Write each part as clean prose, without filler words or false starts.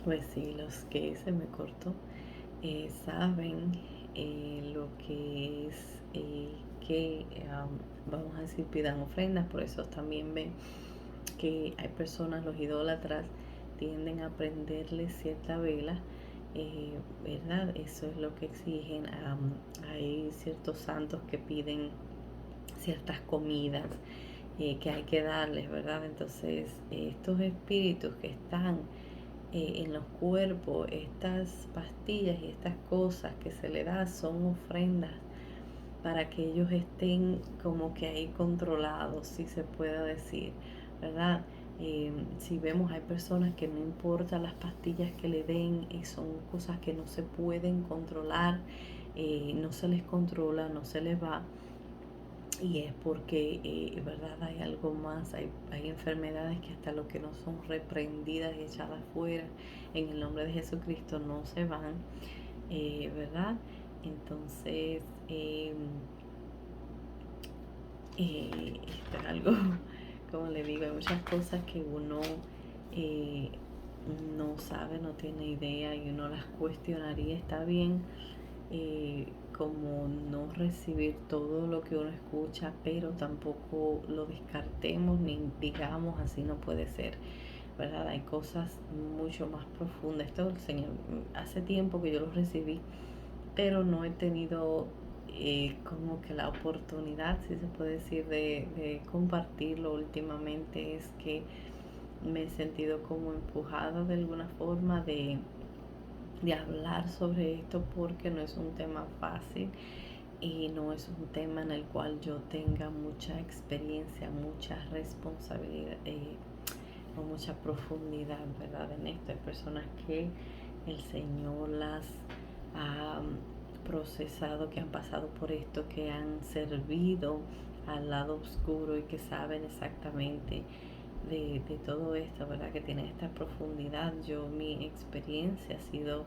Pues sí, los que se me cortó saben lo que es vamos a decir, pidan ofrendas. Por eso también ven que hay personas, los idólatras, tienden a prenderle cierta vela, ¿verdad? Eso es lo que exigen. Hay ciertos santos que piden ciertas comidas que hay que darles, ¿verdad? Entonces, estos espíritus que están en los cuerpos, estas pastillas y estas cosas que se le da son ofrendas para que ellos estén como que ahí controlados, si se puede decir, ¿verdad? Si vemos, hay personas que no importa las pastillas que le den, son cosas que no se pueden controlar, no se les controla, no se les va. Y es porque, ¿verdad? Hay algo más, hay enfermedades que hasta lo que no son reprendidas y echadas fuera en el nombre de Jesucristo no se van, ¿verdad? Entonces, esto es algo, como le digo, hay muchas cosas que uno eh, no sabe, no tiene idea y uno las cuestionaría. Está bien como no recibir todo lo que uno escucha, pero tampoco lo descartemos ni digamos así no puede ser, ¿verdad? Hay cosas mucho más profundas. Esto el Señor, hace tiempo que yo lo recibí, pero no he tenido como que la oportunidad, si se puede decir, de compartirlo últimamente. Es que me he sentido como empujada de alguna forma de hablar sobre esto, porque no es un tema fácil y no es un tema en el cual yo tenga mucha experiencia, mucha responsabilidad o mucha profundidad, ¿verdad? En esto hay personas que el Señor las ha procesado, que han pasado por esto, que han servido al lado oscuro y que saben exactamente de todo esto, ¿verdad? Que tiene esta profundidad. Yo, mi experiencia ha sido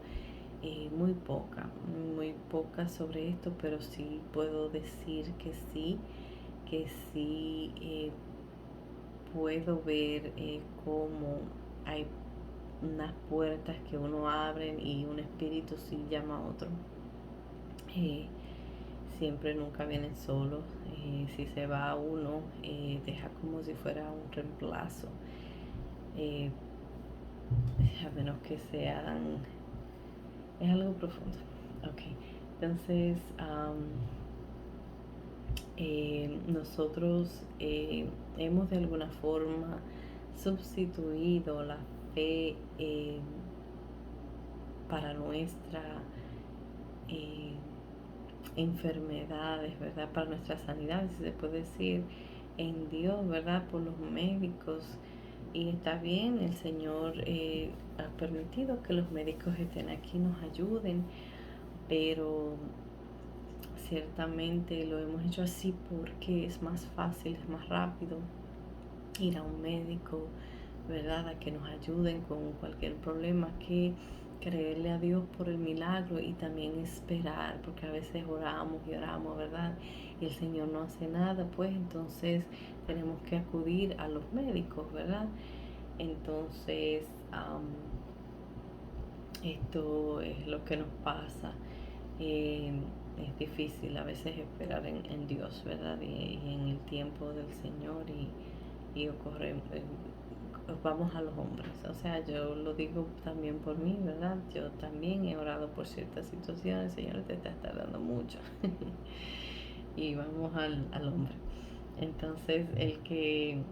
muy poca sobre esto, pero sí puedo decir que sí puedo ver cómo hay unas puertas que uno abre y un espíritu sí llama a otro. Eh, Siempre nunca vienen solos. Si se va uno, deja como si fuera un reemplazo. Eh, a menos que sean... Es algo profundo. Ok, entonces nosotros hemos de alguna forma sustituido la fe para nuestra eh, enfermedades, ¿verdad? Para nuestra sanidad, si se puede decir, en Dios, ¿verdad? Por los médicos. Y está bien, el Señor ha permitido que los médicos estén aquí, nos ayuden, pero ciertamente lo hemos hecho así porque es más fácil, es más rápido ir a un médico, ¿verdad? A que nos ayuden con cualquier problema, que creerle a Dios por el milagro y también esperar, porque a veces oramos y oramos, ¿verdad? Y el Señor no hace nada, pues entonces tenemos que acudir a los médicos, ¿verdad? Entonces, esto es lo que nos pasa. Eh, es difícil a veces esperar en Dios, ¿verdad? Y en el tiempo del Señor y ocurre, vamos a los hombres. O sea, yo lo digo también por mí, ¿verdad? Yo también he orado por ciertas situaciones, Señor, te está tardando mucho. Y vamos al hombre. Entonces, el que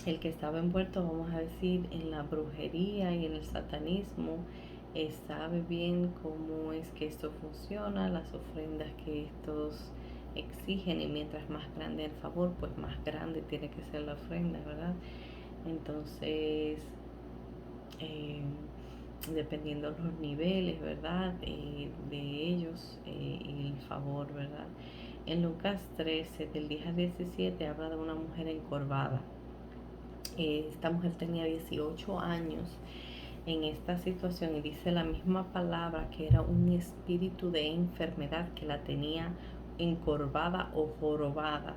estaba envuelto, vamos a decir, en la brujería y en el satanismo, sabe bien cómo es que esto funciona, las ofrendas que estos exigen, y mientras más grande el favor, pues más grande tiene que ser la ofrenda, ¿verdad? Entonces, eh, dependiendo los niveles, ¿verdad? De ellos y el favor, ¿verdad? En Lucas 13, del 10 al 17, habla de una mujer encorvada. Esta mujer tenía 18 años en esta situación y dice la misma palabra que era un espíritu de enfermedad que la tenía encorvada o jorobada.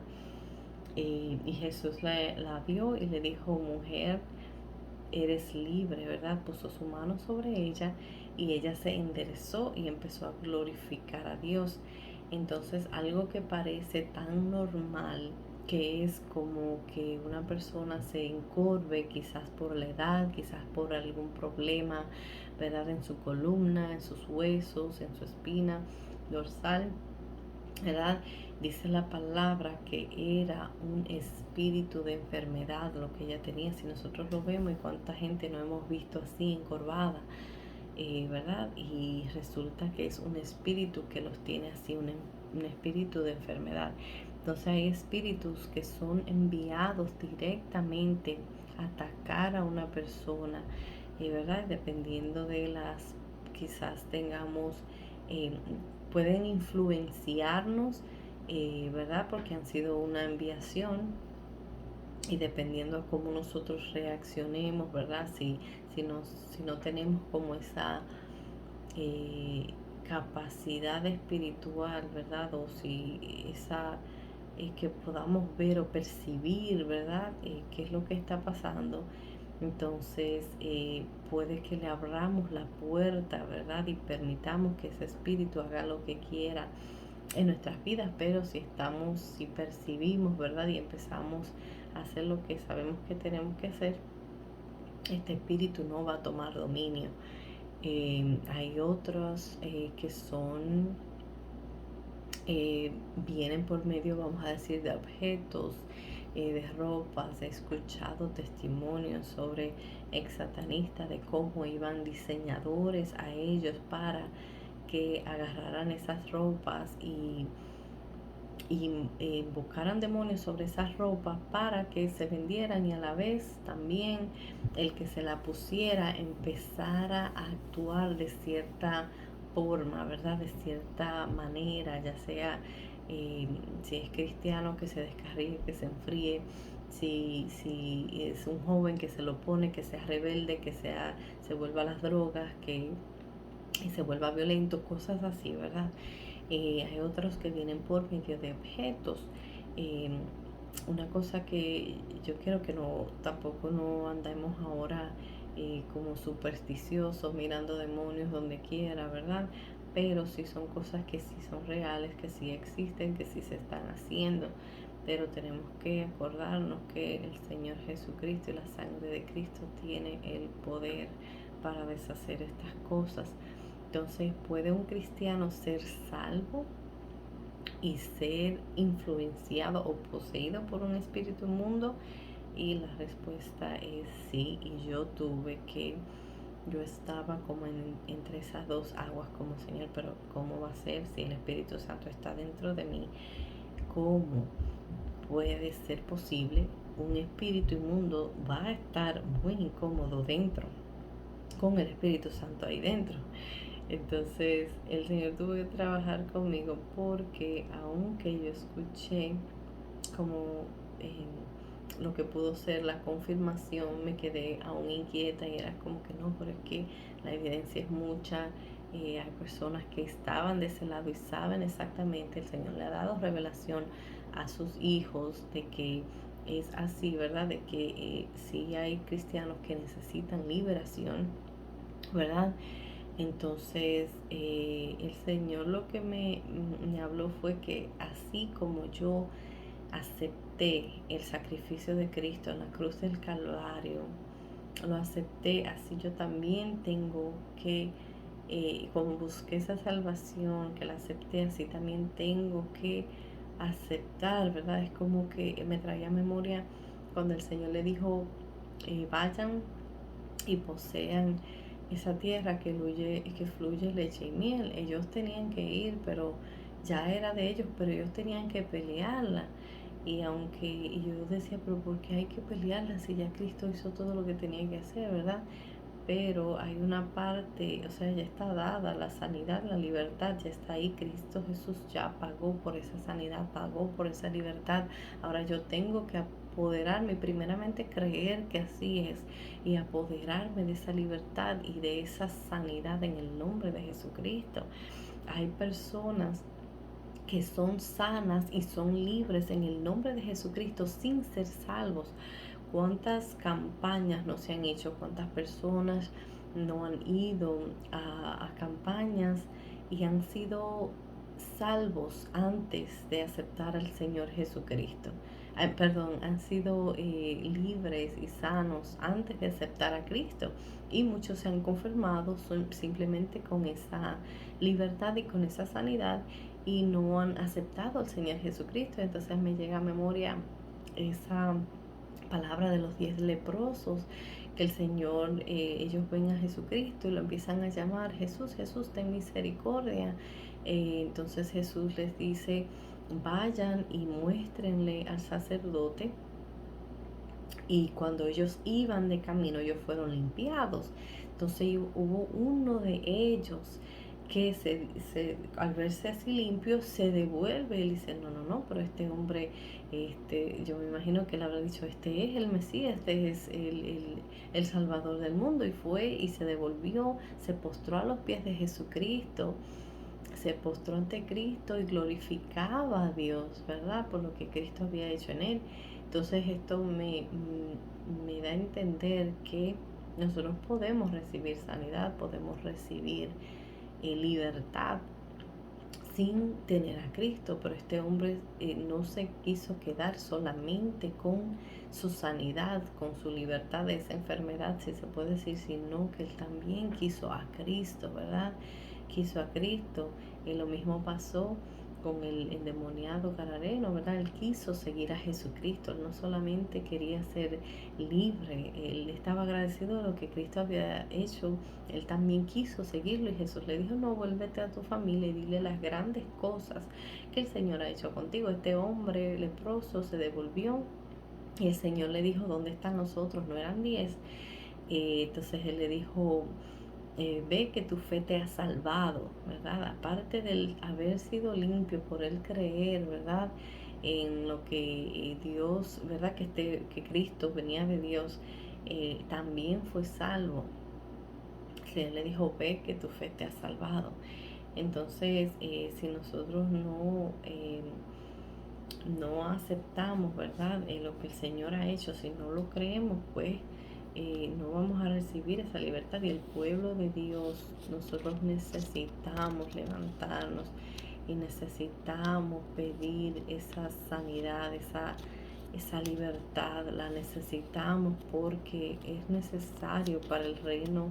Y Jesús la vio y le dijo: mujer, eres libre, ¿verdad? Puso su mano sobre ella y ella se enderezó y empezó a glorificar a Dios. Entonces, algo que parece tan normal, que es como que una persona se encorve, quizás por la edad, quizás por algún problema, ¿verdad? En su columna, en sus huesos, en su espina dorsal, ¿verdad? Dice la palabra que era un espíritu de enfermedad lo que ella tenía. Si nosotros lo vemos, y cuánta gente no hemos visto así encorvada, ¿verdad? Y resulta que es un espíritu que los tiene así, un espíritu de enfermedad. Entonces hay espíritus que son enviados directamente a atacar a una persona, ¿verdad? Dependiendo de las, quizás tengamos, eh, pueden influenciarnos, ¿verdad? Porque han sido una enviación y dependiendo a cómo nosotros reaccionemos, ¿verdad? Si no tenemos como esa eh, capacidad espiritual, ¿verdad? O si esa que podamos ver o percibir, ¿verdad? Qué es lo que está pasando. Entonces puede que le abramos la puerta, ¿verdad? Y permitamos que ese espíritu haga lo que quiera en nuestras vidas, pero si percibimos, ¿verdad? Y empezamos a hacer lo que sabemos que tenemos que hacer, este espíritu no va a tomar dominio. Hay otros que son, vienen por medio, vamos a decir, de objetos, de ropas. He escuchado testimonios sobre ex satanistas de cómo iban diseñadores a ellos para que agarraran esas ropas y invocaran demonios sobre esas ropas para que se vendieran, y a la vez también el que se la pusiera empezara a actuar de cierta forma, ¿verdad? De cierta manera, ya sea si es cristiano que se descarríe, que se enfríe, si es un joven que se lo pone, que sea rebelde, se vuelva a las drogas, que se vuelva violento, cosas así, ¿verdad? Hay otros que vienen por medio de objetos. Eh, una cosa que yo quiero que no, tampoco no andemos ahora como supersticiosos mirando demonios donde quiera, ¿verdad? Pero sí son cosas que sí son reales, que sí existen, que sí se están haciendo. Pero tenemos que acordarnos que el Señor Jesucristo y la sangre de Cristo tiene el poder para deshacer estas cosas. Entonces, ¿puede un cristiano ser salvo y ser influenciado o poseído por un espíritu inmundo? Y la respuesta es sí. Y yo estaba como entre esas dos aguas, como Señor, pero ¿cómo va a ser si el Espíritu Santo está dentro de mí? ¿Cómo puede ser posible? Un espíritu inmundo va a estar muy incómodo dentro, con el Espíritu Santo ahí dentro. Entonces el Señor tuvo que trabajar conmigo, porque aunque yo escuché como lo que pudo ser la confirmación, me quedé aún inquieta y era como que no, pero es que la evidencia es mucha. Hay personas que estaban de ese lado y saben exactamente, el Señor le ha dado revelación a sus hijos de que es así, ¿verdad? De que sí hay cristianos que necesitan liberación, ¿verdad? Entonces el Señor lo que me habló fue que así como yo acepté el sacrificio de Cristo en la cruz del Calvario, lo acepté, así yo también tengo que, como busqué esa salvación, que la acepté, así también tengo que aceptar, ¿verdad? Es como que me traía a memoria cuando el Señor le dijo, vayan y posean esa tierra que fluye leche y miel. Ellos tenían que ir, pero ya era de ellos, pero ellos tenían que pelearla. Y yo decía, pero ¿por qué hay que pelearla si ya Cristo hizo todo lo que tenía que hacer, verdad? Pero hay una parte, o sea, ya está dada la sanidad, la libertad, ya está ahí. Cristo Jesús ya pagó por esa sanidad, pagó por esa libertad. Ahora yo tengo que apoderarme, primeramente creer que así es, y apoderarme de esa libertad y de esa sanidad en el nombre de Jesucristo. Hay personas que son sanas y son libres en el nombre de Jesucristo sin ser salvos. ¿Cuántas campañas no se han hecho? ¿Cuántas personas no han ido a campañas y han sido salvos antes de aceptar al Señor Jesucristo? Perdón, han sido libres y sanos antes de aceptar a Cristo. Y muchos se han confirmado simplemente con esa libertad y con esa sanidad y no han aceptado al Señor Jesucristo. Entonces me llega a memoria esa palabra de los 10 leprosos, que el Señor, ellos ven a Jesucristo y lo empiezan a llamar: Jesús, Jesús, ten misericordia. Entonces Jesús les dice: vayan y muéstrenle al sacerdote. Y cuando ellos iban de camino, ellos fueron limpiados. Entonces hubo uno de ellos que al verse así limpio se devuelve y dice: no, no, no, pero este hombre, yo me imagino que él habrá dicho: este es el Mesías, este es el Salvador del mundo. Y fue y se devolvió, se postró a los pies de Jesucristo, se postró ante Cristo y glorificaba a Dios, ¿verdad? Por lo que Cristo había hecho en él. Entonces esto me da a entender que nosotros podemos recibir sanidad, podemos recibir libertad sin tener a Cristo, pero este hombre no se quiso quedar solamente con su sanidad, con su libertad de esa enfermedad, si se puede decir, sino que él también quiso a Cristo, ¿verdad? Quiso a Cristo. Y lo mismo pasó con el endemoniado gadareno, ¿verdad? Él quiso seguir a Jesucristo, él no solamente quería ser libre, él estaba agradecido de lo que Cristo había hecho, él también quiso seguirlo y Jesús le dijo: no, vuélvete a tu familia y dile las grandes cosas que el Señor ha hecho contigo. Este hombre leproso se devolvió y el Señor le dijo: ¿dónde están los otros? No eran 10. Entonces él le dijo: ve que tu fe te ha salvado, ¿verdad? Aparte del haber sido limpio por él creer, ¿verdad? En lo que Dios, ¿verdad? Que Cristo venía de Dios, también fue salvo. Él le dijo: ve que tu fe te ha salvado. Entonces, si nosotros no aceptamos, ¿verdad? Lo que el Señor ha hecho, si no lo creemos, pues no vamos a recibir esa libertad. Y el pueblo de Dios, nosotros necesitamos levantarnos y necesitamos pedir esa sanidad, esa libertad. La necesitamos porque es necesario para el reino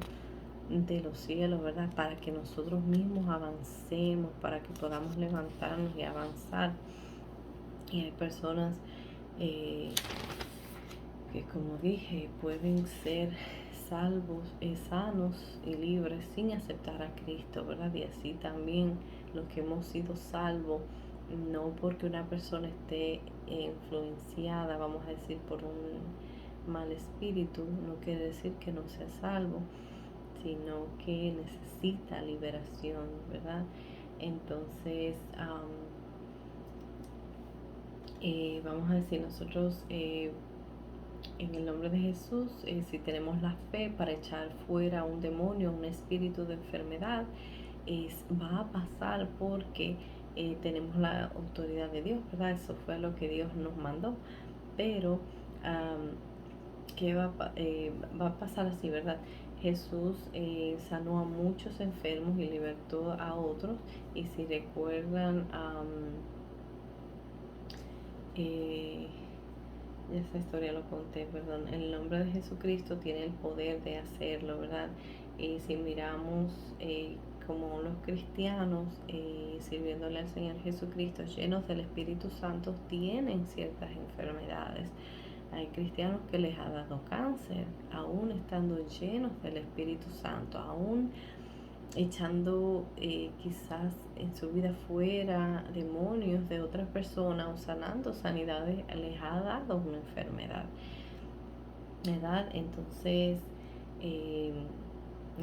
de los cielos, ¿verdad? Para que nosotros mismos avancemos, para que podamos levantarnos y avanzar. Y hay personas que, como dije, pueden ser salvos, sanos y libres sin aceptar a Cristo, ¿verdad? Y así también los que hemos sido salvos, no porque una persona esté influenciada, vamos a decir, por un mal espíritu, no quiere decir que no sea salvo, sino que necesita liberación, ¿verdad? Entonces, vamos a decir nosotros, en el nombre de Jesús, si tenemos la fe para echar fuera un demonio, un espíritu de enfermedad, va a pasar porque tenemos la autoridad de Dios, ¿verdad? Eso fue lo que Dios nos mandó. Pero, ¿qué va a pasar así, ¿verdad? Jesús sanó a muchos enfermos y libertó a otros. Y si recuerdan, esa historia lo conté, perdón. El nombre de Jesucristo tiene el poder de hacerlo, ¿verdad? Y si miramos como los cristianos sirviéndole al Señor Jesucristo, llenos del Espíritu Santo, tienen ciertas enfermedades. Hay cristianos que les ha dado cáncer, aún estando llenos del Espíritu Santo, aún echando quizás en su vida fuera demonios de otras personas o sanando sanidades, les ha dado una enfermedad, ¿verdad? Entonces,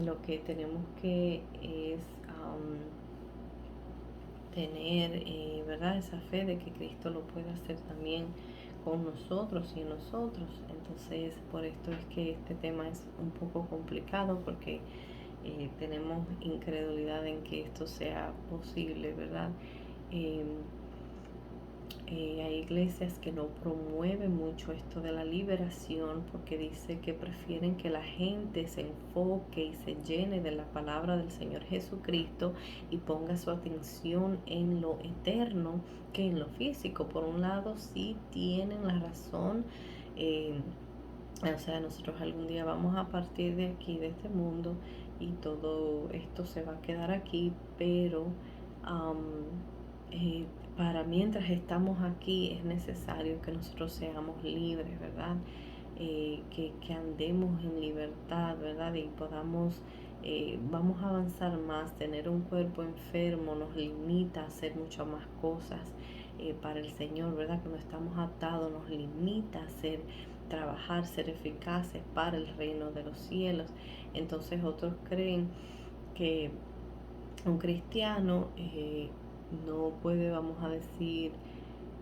lo que tenemos que es tener, ¿verdad? Esa fe de que Cristo lo puede hacer también con nosotros y en nosotros. Entonces, por esto es que este tema es un poco complicado, porque tenemos incredulidad en que esto sea posible, ¿verdad? Hay iglesias que no promueven mucho esto de la liberación porque dice que prefieren que la gente se enfoque y se llene de la palabra del Señor Jesucristo y ponga su atención en lo eterno que en lo físico. Por un lado, sí tienen la razón. eh, o sea, nosotros algún día vamos a partir de aquí, de este mundo, y todo esto se va a quedar aquí, pero um, eh, para mientras estamos aquí es necesario que nosotros seamos libres, ¿verdad? Que andemos en libertad, ¿verdad? Y podamos, vamos a avanzar más. Tener un cuerpo enfermo nos limita a hacer muchas más cosas para el Señor, ¿verdad? Que no estamos atados, nos limita a hacer, trabajar, ser eficaces para el reino de los cielos. Entonces otros creen que un cristiano no puede, vamos a decir,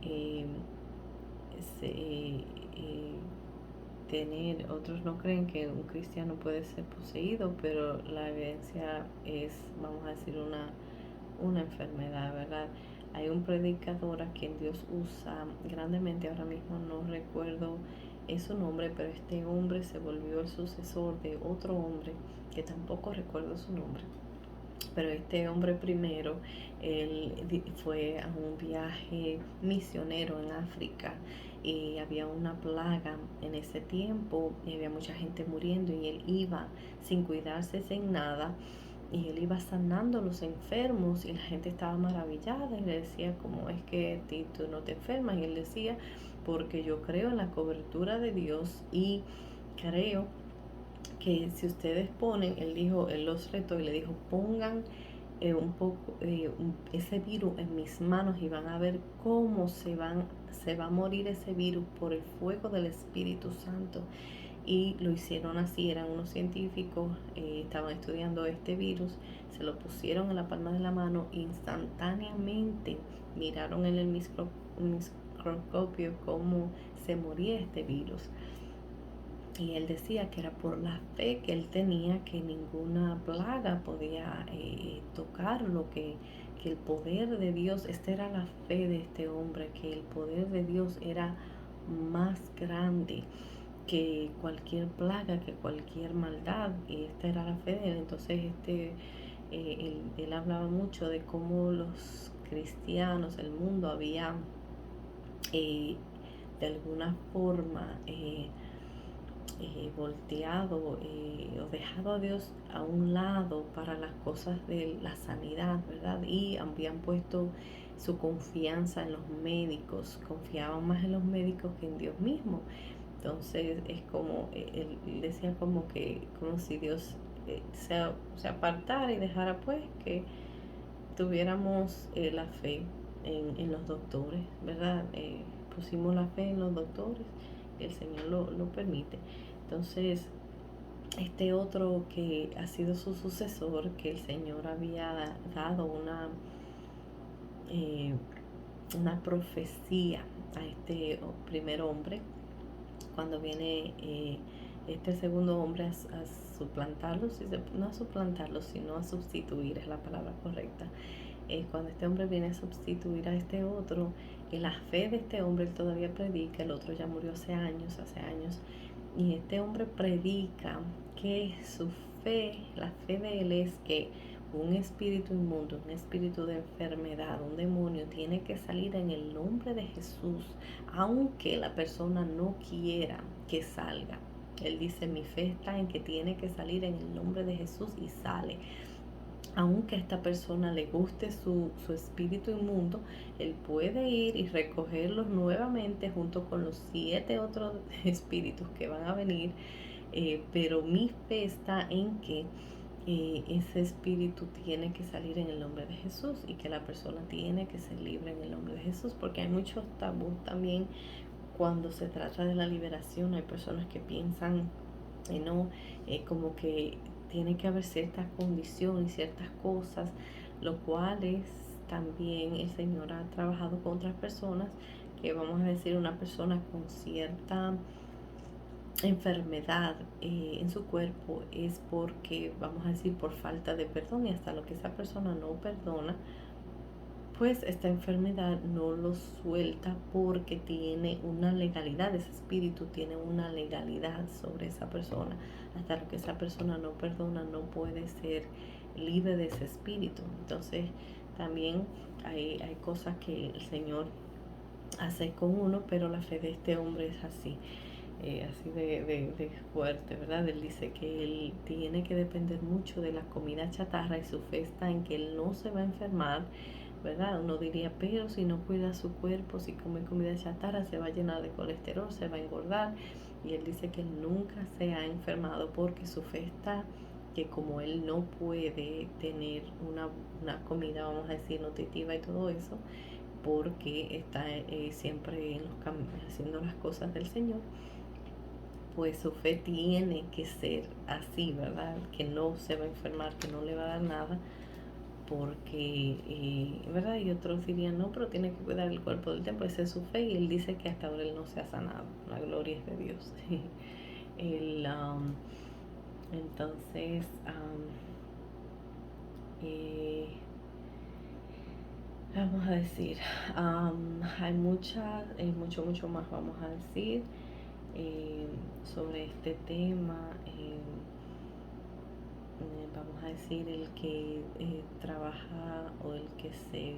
eh, se, tener, otros no creen que un cristiano puede ser poseído, pero la evidencia es, vamos a decir, una enfermedad, ¿verdad? Hay un predicador a quien Dios usa grandemente, ahora mismo no recuerdo su nombre, pero este hombre se volvió el sucesor de otro hombre que tampoco recuerdo su nombre. Pero este hombre primero, él fue a un viaje misionero en África y había una plaga en ese tiempo y había mucha gente muriendo y él iba sin cuidarse, sin nada, y él iba sanando a los enfermos y la gente estaba maravillada y le decía, ¿cómo es que tú no te enfermas? Y él decía, porque yo creo en la cobertura de Dios y creo que si ustedes ponen, él dijo, él los retó y le dijo, pongan un poco ese virus en mis manos y van a ver cómo se va a morir ese virus por el fuego del Espíritu Santo. Y lo hicieron así, eran unos científicos, estaban estudiando este virus, se lo pusieron en la palma de la mano, instantáneamente miraron en el microscopio cómo se moría este virus. Y él decía que era por la fe que él tenía, que ninguna plaga podía tocarlo, que el poder de Dios, esta era la fe de este hombre, que el poder de Dios era más grande que cualquier plaga, que cualquier maldad, y esta era la fe de él. Entonces él hablaba mucho de cómo los cristianos, el mundo había de alguna forma volteado o dejado a Dios a un lado para las cosas de la sanidad, ¿verdad? Y habían puesto su confianza en los médicos, confiaban más en los médicos que en Dios mismo. Entonces es como, él decía como si Dios se apartara y dejara pues que tuviéramos la fe en los doctores, ¿verdad? Pusimos la fe en los doctores, el Señor lo permite. Entonces, este otro que ha sido su sucesor, que el Señor había dado eh, una profecía a este primer hombre, cuando viene este segundo hombre a suplantarlo, no a suplantarlo, sino a sustituir, es la palabra correcta. Cuando este hombre viene a sustituir a este otro, en la fe de este hombre él todavía predica, el otro ya murió hace años, y este hombre predica que su fe, la fe de él es que un espíritu inmundo, un espíritu de enfermedad, un demonio tiene que salir en el nombre de Jesús, aunque la persona no quiera que salga. Él dice, mi fe está en que tiene que salir en el nombre de Jesús y sale. Aunque a esta persona le guste su espíritu inmundo, él puede ir y recogerlos nuevamente junto con los 7 otros espíritus que van a venir. Pero mi fe está en que ese espíritu tiene que salir en el nombre de Jesús y que la persona tiene que ser libre en el nombre de Jesús, porque hay muchos tabús también cuando se trata de la liberación. Hay personas que piensan, no, como que tiene que haber ciertas condiciones, ciertas cosas, lo cual es también el Señor ha trabajado con otras personas, que vamos a decir una persona con cierta enfermedad en su cuerpo es porque, vamos a decir, por falta de perdón, y hasta lo que esa persona no perdona, pues esta enfermedad no lo suelta porque tiene una legalidad, ese espíritu tiene una legalidad sobre esa persona. Hasta lo que esa persona no perdona, no puede ser libre de ese espíritu. Entonces, también hay cosas que el Señor hace con uno, pero la fe de este hombre es así. Así de fuerte, ¿verdad? Él dice que él tiene que depender mucho de la comida chatarra y su fe está en que él no se va a enfermar, ¿verdad? Uno diría, pero si no cuida su cuerpo, si come comida chatarra, se va a llenar de colesterol, se va a engordar. Y él dice que él nunca se ha enfermado porque su fe está que como él no puede tener una comida, vamos a decir, nutritiva y todo eso, porque está siempre en los haciendo las cosas del Señor, pues su fe tiene que ser así, ¿verdad? Que no se va a enfermar, que no le va a dar nada, porque, ¿verdad? Y otros dirían, no, pero tiene que cuidar el cuerpo del templo, esa es su fe, y él dice que hasta ahora él no se ha sanado, la gloria es de Dios. él, entonces, eh, vamos a decir, hay mucho más vamos a decir sobre este tema. Vamos a decir, el que trabaja o el que se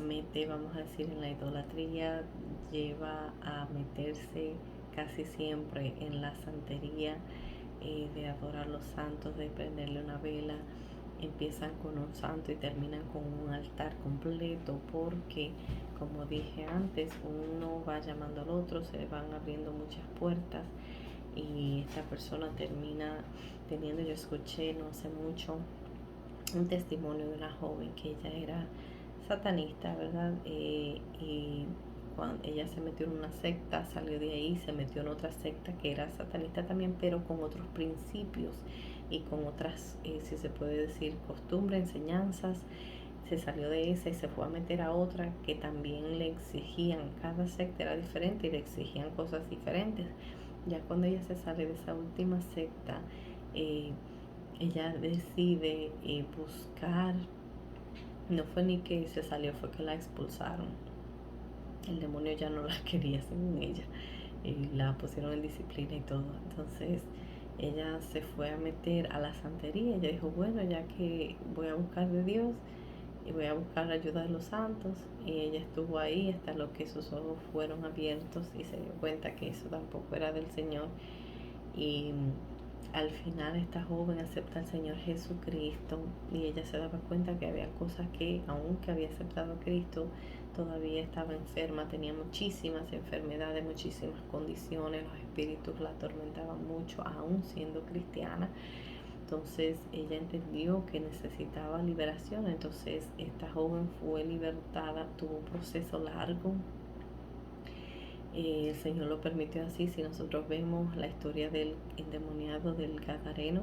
mete, vamos a decir, en la idolatría, lleva a meterse casi siempre en la santería, de adorar los santos, de prenderle una vela. Empiezan con un santo y terminan con un altar completo, porque como dije antes, uno va llamando al otro, se van abriendo muchas puertas y esta persona termina teniendo, yo escuché no hace mucho un testimonio de una joven que ella era satanista, ¿verdad? Y cuando ella se metió en una secta, salió de ahí, se metió en otra secta que era satanista también, pero con otros principios y con otras, si se puede decir, costumbres, enseñanzas. Se salió de esa y se fue a meter a otra que también le exigían, cada secta era diferente y le exigían cosas diferentes. Ya cuando ella se sale de esa última secta, eh, ella decide buscar, no fue ni que se salió, fue que la expulsaron. El demonio ya no la quería según ella, y la pusieron en disciplina y todo. Entonces ella se fue a meter a la santería. Ella dijo, bueno, ya que voy a buscar de Dios y voy a buscar la ayuda de los santos, y ella estuvo ahí hasta lo que sus ojos fueron abiertos y se dio cuenta que eso tampoco era del Señor. Y al final esta joven acepta al Señor Jesucristo, y ella se daba cuenta que había cosas que, aunque había aceptado a Cristo, todavía estaba enferma, tenía muchísimas enfermedades, muchísimas condiciones, los espíritus la atormentaban mucho, aún siendo cristiana. Entonces ella entendió que necesitaba liberación, entonces esta joven fue libertada, tuvo un proceso largo. El Señor lo permitió así. Si nosotros vemos la historia del endemoniado del Gadareno,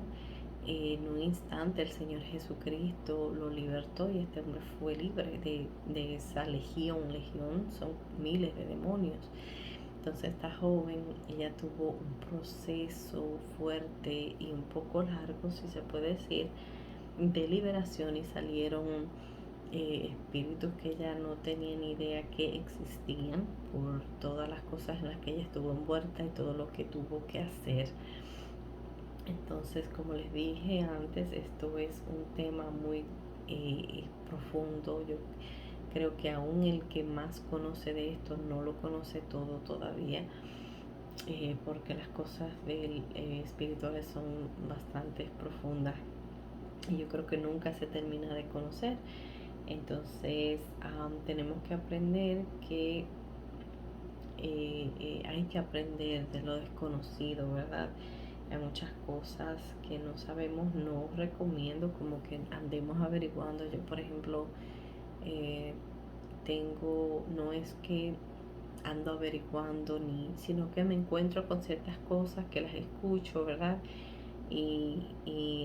en un instante el Señor Jesucristo lo libertó y este hombre fue libre de esa legión. Legión son miles de demonios. Entonces esta joven, ella tuvo un proceso fuerte y un poco largo, si se puede decir, de liberación, y salieron espíritus que ella no tenía ni idea que existían por todas las cosas en las que ella estuvo envuelta y todo lo que tuvo que hacer. Entonces, como les dije antes, esto es un tema muy profundo. Yo creo que aún el que más conoce de esto no lo conoce todo todavía, porque las cosas espirituales son bastante profundas y yo creo que nunca se termina de conocer. Entonces tenemos que aprender que hay que aprender de lo desconocido, ¿verdad? Hay muchas cosas que no sabemos, no recomiendo como que andemos averiguando. Yo, por ejemplo, eh, no es que ando averiguando sino que me encuentro con ciertas cosas que las escucho, ¿verdad? Y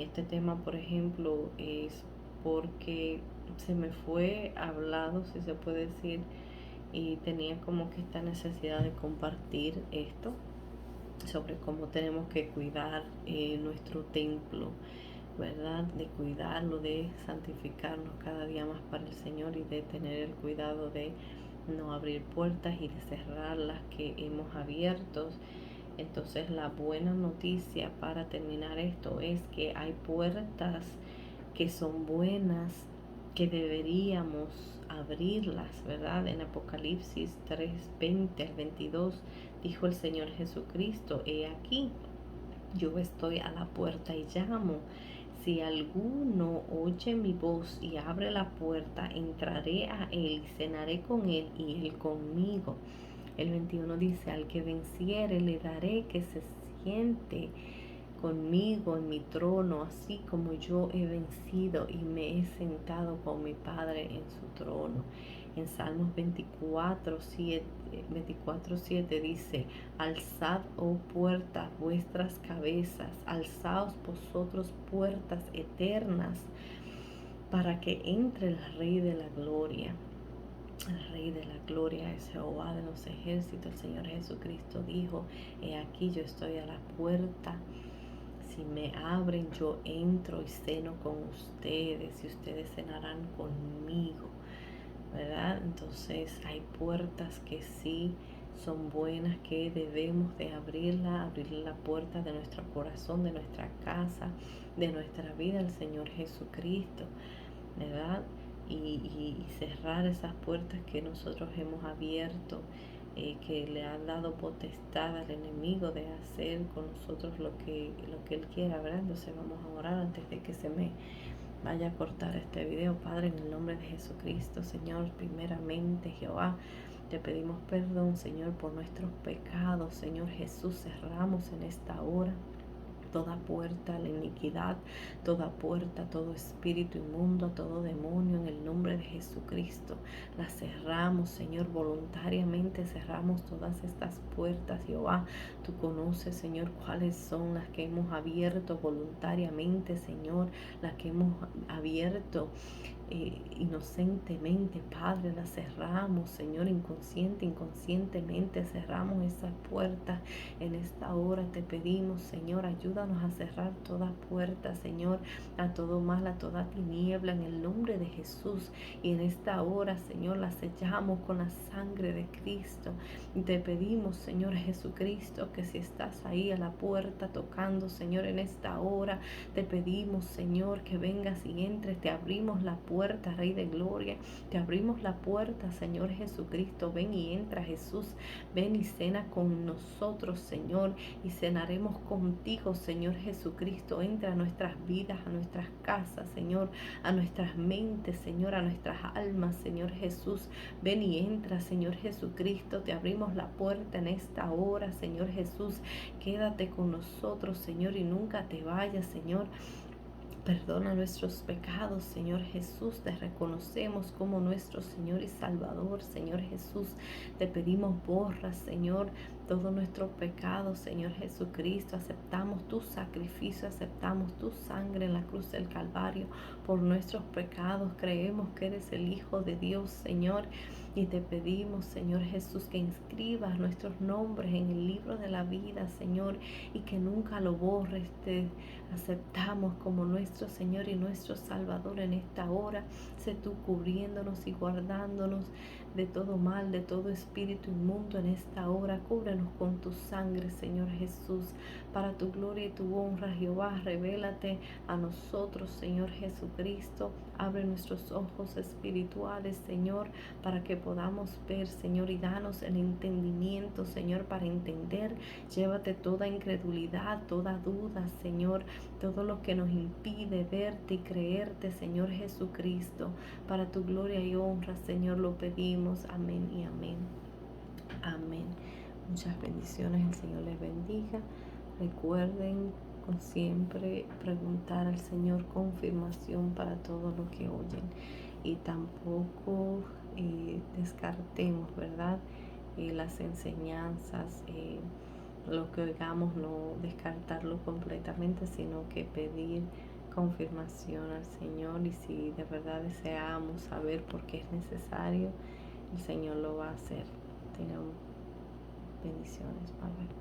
este tema, por ejemplo, es porque se me fue hablado, si se puede decir, y tenía como que esta necesidad de compartir esto sobre cómo tenemos que cuidar nuestro templo, ¿verdad? De cuidarlo, de santificarnos cada día más para el Señor y de tener el cuidado de no abrir puertas y de cerrar las que hemos abierto. Entonces la buena noticia para terminar esto es que hay puertas que son buenas, que deberíamos abrirlas, ¿verdad? En Apocalipsis 3:20 al 22 dijo el Señor Jesucristo: he aquí, yo estoy a la puerta y llamo. Si alguno oye mi voz y abre la puerta, entraré a él y cenaré con él y él conmigo. El 21 dice: al que venciere le daré que se siente conmigo en mi trono, así como yo he vencido y me he sentado con mi Padre en su trono. En Salmos 24:7 dice: alzad, oh puertas, vuestras cabezas, alzaos vosotros puertas eternas, para que entre el Rey de la Gloria. El Rey de la Gloria es Jehová de los ejércitos. El Señor Jesucristo dijo: he aquí, yo estoy a la puerta. Si me abren, yo entro y ceno con ustedes y ustedes cenarán conmigo, ¿verdad? Entonces hay puertas que sí son buenas, que debemos de abrir la puerta de nuestro corazón, de nuestra casa, de nuestra vida al Señor Jesucristo, ¿verdad? Y cerrar esas puertas que nosotros hemos abierto, que le han dado potestad al enemigo de hacer con nosotros lo que él quiera, ¿verdad? Entonces vamos a orar antes de que se me vaya a cortar este video. Padre, en el nombre de Jesucristo, Señor, primeramente, Jehová, te pedimos perdón, Señor, por nuestros pecados. Señor Jesús, cerramos en esta hora toda puerta a la iniquidad, toda puerta, todo espíritu inmundo, todo demonio, en el nombre de Jesucristo. La cerramos, Señor, voluntariamente cerramos todas estas puertas, Jehová. Tú conoces, Señor, cuáles son las que hemos abierto voluntariamente, Señor, las que hemos abierto inocentemente, Padre, la cerramos, Señor, inconscientemente cerramos esas puertas. En esta hora te pedimos, Señor, ayúdanos a cerrar toda puerta, Señor, a todo mal, a toda tiniebla, en el nombre de Jesús. Y en esta hora, Señor, la sellamos con la sangre de Cristo. Y te pedimos, Señor Jesucristo, que si estás ahí a la puerta tocando, Señor, en esta hora, te pedimos, Señor, que vengas y entres. Te abrimos la puerta, Rey de Gloria. Te abrimos la puerta, Señor Jesucristo. Ven y entra, Jesús. Ven y cena con nosotros, Señor, y cenaremos contigo, Señor Jesucristo. Entra a nuestras vidas, a nuestras casas, Señor, a nuestras mentes, Señor, a nuestras almas, Señor Jesús. Ven y entra, Señor Jesucristo. Te abrimos la puerta en esta hora, Señor Jesús. Quédate con nosotros, Señor, y nunca te vayas, Señor. Perdona nuestros pecados, Señor Jesús. Te reconocemos como nuestro Señor y Salvador, Señor Jesús. Te pedimos borra, Señor, todos nuestros pecados, Señor Jesucristo. Aceptamos tu sacrificio, aceptamos tu sangre en la cruz del Calvario por nuestros pecados. Creemos que eres el Hijo de Dios, Señor. Y te pedimos, Señor Jesús, que inscribas nuestros nombres en el libro de la vida, Señor, y que nunca lo borres. Te aceptamos como nuestro Señor y nuestro Salvador en esta hora. Sé tú cubriéndonos y guardándonos de todo mal, de todo espíritu inmundo en esta hora. Cúbrenos con tu sangre, Señor Jesús, para tu gloria y tu honra, Jehová. Revélate a nosotros, Señor Jesucristo. Abre nuestros ojos espirituales, Señor, para que podamos ver, Señor, y danos el entendimiento, Señor, para entender. Llévate toda incredulidad, toda duda, Señor, todo lo que nos impide verte y creerte, Señor Jesucristo. Para tu gloria y honra, Señor, lo pedimos. Amén y amén. Amén. Muchas bendiciones. El Señor les bendiga. Recuerden con siempre preguntar al Señor confirmación para todo lo que oyen. Y tampoco descartemos, ¿verdad? Las enseñanzas, lo que oigamos, no descartarlo completamente, sino que pedir confirmación al Señor. Y si de verdad deseamos saber por qué es necesario, el Señor lo va a hacer. Tengan bendiciones. Bye bye.